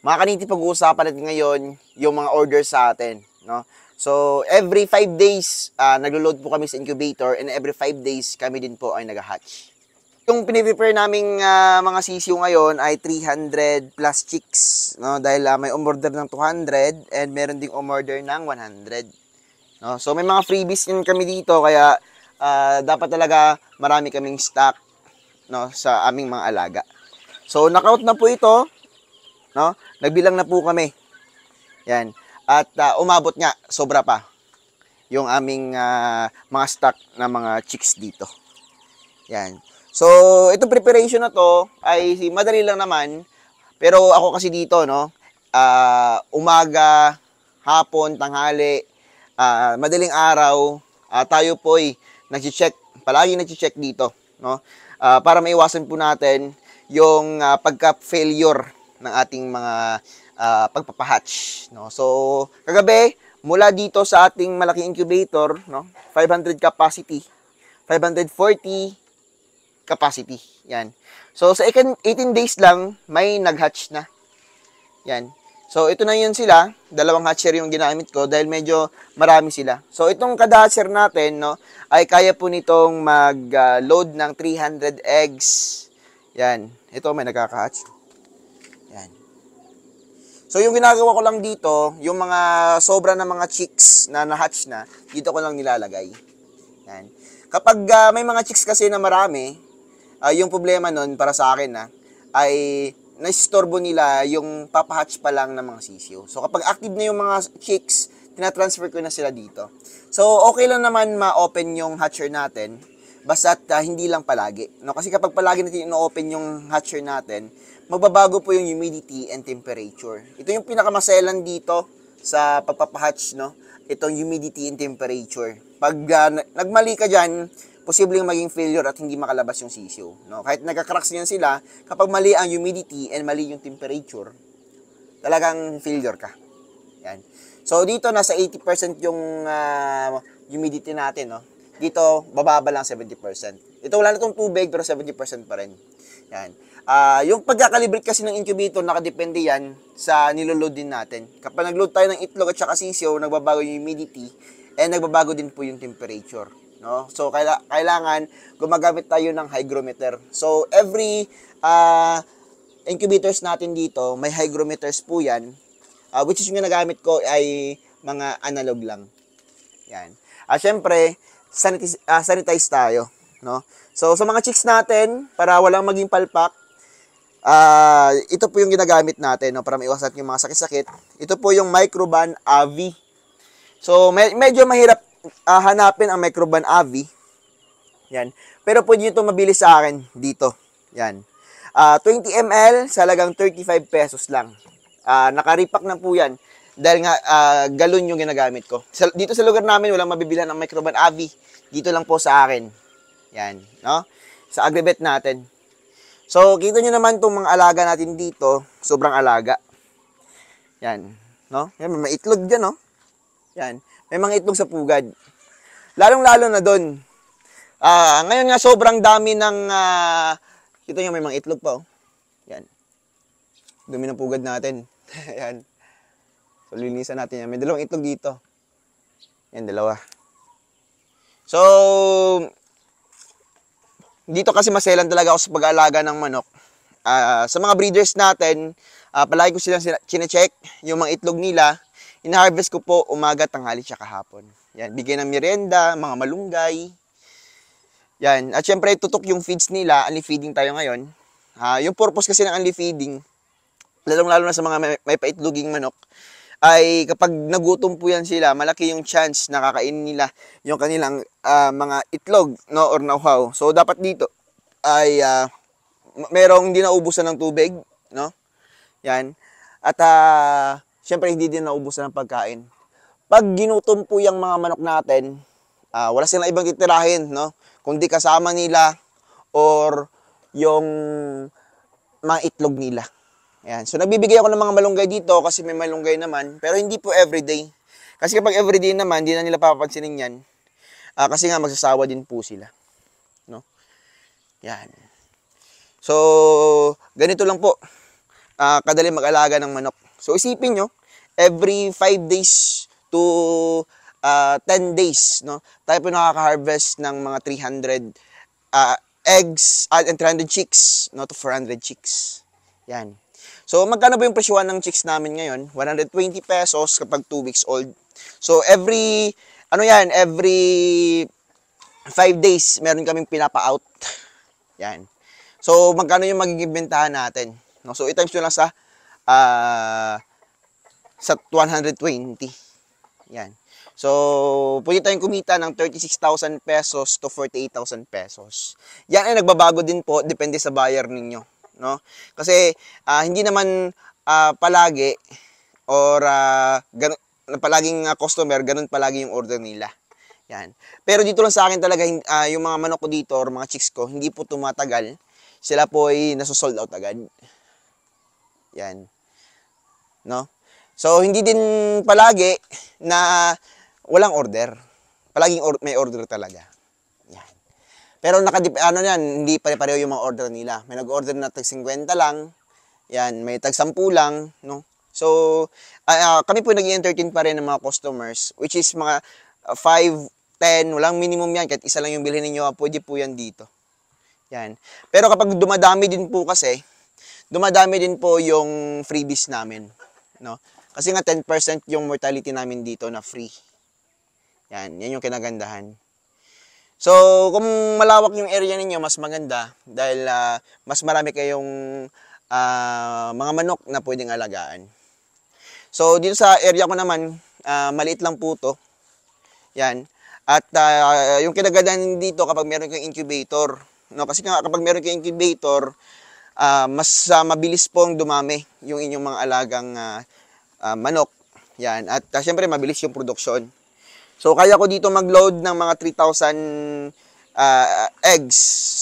Mga kaniti, pag-uusapan natin ngayon yung mga orders sa atin, no? So, every 5 days, naglo-load po kami sa incubator, and every 5 days kami din po ay nag-hatch. Yung piniprepare naming mga sisiyo ngayon ay 300 plus chicks, no? Dahil may umorder ng 200 and meron ding umorder ng 100. No? So, may mga freebies din kami dito, kaya dapat talaga marami kaming stock, no, sa aming mga alaga. So, knockout na po ito, no? Nagbilang na po kami. Yan. At umabot nga, sobra pa yung aming mga stock na mga chicks dito. Yan. So, itong preparation na to ay madali lang naman. Pero ako kasi dito, no, umaga, hapon, tanghali, madaling araw, tayo po ay nag-check, palagi nag-check dito, no? Para maiwasan po natin yung pagka-failure ng ating mga pagpapahatch, no? So, kagabi, mula dito sa ating malaking incubator, no, 500 capacity, 540 capacity. Yan. So, sa 18 days lang, may nag-hatch na. Yan. So, ito na yun sila. Dalawang hatcher yung ginamit ko dahil medyo marami sila. So, itong kada hatcher natin, no, ay kaya po nitong mag-load ng 300 eggs. Yan. Ito, may nagkaka-hatch. Yan. So, yung ginagawa ko lang dito, yung mga sobra na mga chicks na na-hatch na, dito ko lang nilalagay. Yan. Kapag may mga chicks kasi na marami, yung problema nun para sa akin ay naistorbo nila yung papahatch pa lang ng mga sisiyo. So, kapag active na yung mga chicks, tinatransfer ko na sila dito. So, okay lang naman ma-open yung hatcher natin, basta't hindi lang palagi. No? Kasi kapag palagi natin ino-open yung hatcher natin, magbabago po yung humidity and temperature. Ito yung pinakamaselan dito sa pagpapahatch, no? Itong humidity and temperature. Pag nagmali ka dyan, posibleng maging failure at hindi makalabas yung sisiyo, no? Kahit nagka-cracks niyan sila, kapag mali ang humidity and mali yung temperature, talagang failure ka. Yan. So, dito nasa 80% yung humidity natin, no? Dito, bababa lang 70%. Ito, wala na itong tubig, pero 70% pa rin. Yan. Yung pagkakalibrate kasi ng incubator, nakadepende yan sa niloload din natin. Kapag nagload tayo ng itlog at saka sisiyo, nagbabago yung humidity and nagbabago din po yung temperature. No? So, kailangan gumagamit tayo ng hygrometer. So, every incubators natin dito, may hygrometers po yan. Which is yung ginagamit ko ay mga analog lang. Yan. Syempre, sanitize tayo. No? So, sa mga chicks natin, para walang maging palpak, ito po yung ginagamit natin, no, para maiwasan yung mga sakit-sakit. Ito po yung Microban AVI. So, medyo mahirap hanapin ang Microban AVI. Yan. Pero pwede nyo ito mabili sa akin dito. Yan. 20 ml sa halagang 35 pesos lang. Nakaripak na po yan. Dahil nga, galon yung ginagamit ko. Dito sa lugar namin, walang mabibilhan ng Microban AVI. Dito lang po sa akin. Yan. No? Sa agribet natin. So, kita nyo naman itong mga alaga natin dito. Sobrang alaga. Yan. No? Yan, may itlog dyan, no? Yan. May mga itlog sa pugad. Lalong-lalo na doon. Ngayon nga, sobrang dami ng... kita nyo, may mga itlog pa, oh. Yan. Dumi ng pugad natin. Yan. So, linisan natin yan. May dalawang itlog dito. Yan, dalawa. So... dito kasi maselan talaga ako sa pag-aalaga ng manok. Sa mga breeders natin, palagi ko silang chinecheck yung mga itlog nila. Ina-harvest ko po umaga, tanghali, tsaka hapon. Yan, bigyan ng merienda, mga malunggay. Yan, at syempre tutok yung feeds nila, unli feeding tayo ngayon. Yung purpose kasi ng unli feeding, lalong-lalo na sa mga may paitloging manok, ay kapag nagutom po yan sila, malaki yung chance na kakainin nila yung kanilang mga itlog, no, or nauhaw. So, dapat dito ay merong hindi naubusan ng tubig, no? Yan. At syempre, hindi din naubusan ng pagkain. Pag ginutom po yung mga manok natin, wala silang ibang titirahin, no? Kundi kasama nila or yung mga itlog nila. Ayan. So, nagbibigay ako ng mga malunggay dito kasi may malunggay naman. Pero hindi po everyday. Kasi kapag everyday naman, hindi na nila papansinin yan. Kasi nga, magsasawa din po sila. No? Yan. So, ganito lang po. kadali mag-alaga ng manok. So isipin nyo, every 5 days to 10 days, no, tayo po nakaka-harvest ng mga 300 eggs and 300 chicks, no, to 400 chicks. Yan. So magkano ba yung presyuhan ng chicks namin ngayon? 120 pesos kapag 2 weeks old. So every 5 days meron kaming pinapa-out. Yan. So magkano yung magiging bentahan natin? No, so i-times nyo lang sa 120. Yan. So, pwede tayong kumita ng 36,000 pesos to 48,000 pesos. Yan ay nagbabago din po, depende sa buyer ninyo. No? Kasi, hindi naman palagi or palaging customer, ganun palagi yung order nila. Yan. Pero dito lang sa akin talaga, yung mga manok ko dito or mga chicks ko, hindi po tumatagal. Sila po ay nasusold out agad. Yan. No? So, hindi din palagi na walang order. Palaging may order talaga. Yan. Pero hindi pare-pareho yung mga order nila. May nag-order na tag 50 lang. Yan, may tag 10 lang, no? So, kami po nag-entertain pa rin ng mga customers, which is mga 5, 10, walang minimum yan. Kahit isa lang yung bilhin ninyo, pwede po yan dito. Yan. Pero kapag dumadami din po yung freebies namin, no? Kasi nga 10% yung mortality namin dito na free. Yan yung kinagandahan. So, kung malawak yung area ninyo, mas maganda dahil mas marami kayong mga manok na pwedeng alagaan. So, dito sa area ko naman, maliit lang po to. Yan. At yung kinagandahan dito kapag meron kayong incubator, no? Kasi nga kapag meron kayong incubator, mas mabilis pong dumami yung inyong mga alagang manok. Yan. At syempre mabilis yung produksyon. So kaya ko dito mag-load ng mga 3,000 eggs,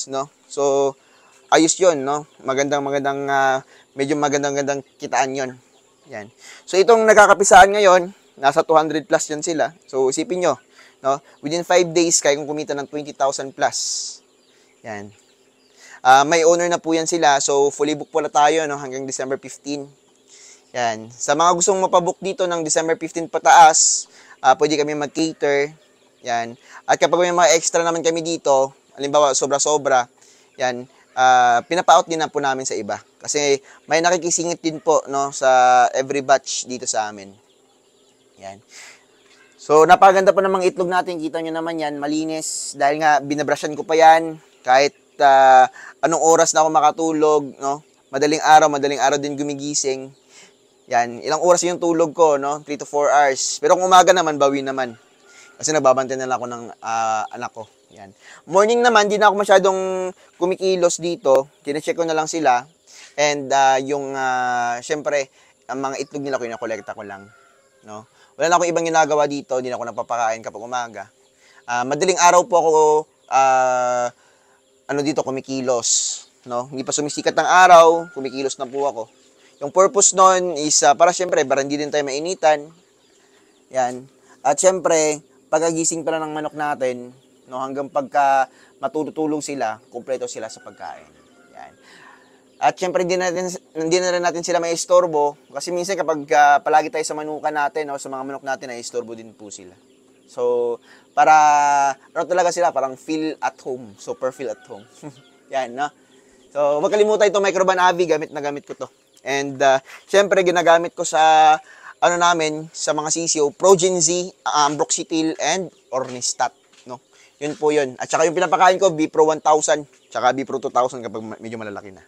no? So ayos 'yon, no? Medyo magandang kitaan 'yon. Yan. So itong nagkakapisaan ngayon, nasa 200 plus yan sila. So isipin nyo, no? Within 5 days kaya kong kumita ng 20,000 plus. Yan. May owner na po yan sila. So fully book pala tayo, no, hanggang December 15. Yan. Sa mga gustong mapabook dito ng December 15 pataas, pwede kami mag-cater. Yan. At kapag may mga extra naman kami dito, halimbawa sobra-sobra, yan, pinapa-out din na po namin sa iba. Kasi may nakikisingit din po, no, sa every batch dito sa amin. Yan. So, napaganda pa namang itlog natin. Kita nyo naman yan, malinis. Dahil nga, binabrasyan ko pa yan. Kahit anong oras na ako makatulog, no? Madaling araw din gumigising. Yan, ilang oras yung tulog ko, no? 3 to 4 hours. Pero kung umaga naman, bawi naman. Kasi nagbabantay na lang ako ng anak ko. Yan. Morning naman, di na ako masyadong kumikilos dito. Tine-check ko na lang sila. And syempre, ang mga itlog nila kinakolekta ko lang. No? Wala na akong ibang ginagawa dito. Hindi na ako napapakain kapag umaga. Madaling araw po ako dito kumikilos. No? Hindi pa sumisikat ng araw, kumikilos na po ako. Yung purpose nun is para syempre, para hindi din tayo mainitan. Yan. At syempre, pagkagising pala ng manok natin, no, hanggang pagka matutulog sila, kumpleto sila sa pagkain. Yan. At syempre, hindi na rin natin sila may istorbo. Kasi minsan kapag palagi tayo sa manukan natin, o sa mga manok natin, ay istorbo din po sila. So, para, talaga sila, parang feel at home. Super feel at home. Yan, no? So, wag kalimutan itong Microban Avi, gamit ko to. And, syempre, ginagamit ko sa, sa mga CCO, Progen Z, Ambroxetil, and Ornistat, no? Yun po yun. At saka yung pinapakain ko, B-Pro 1000, tsaka B-Pro 2000 kapag medyo malalaki na.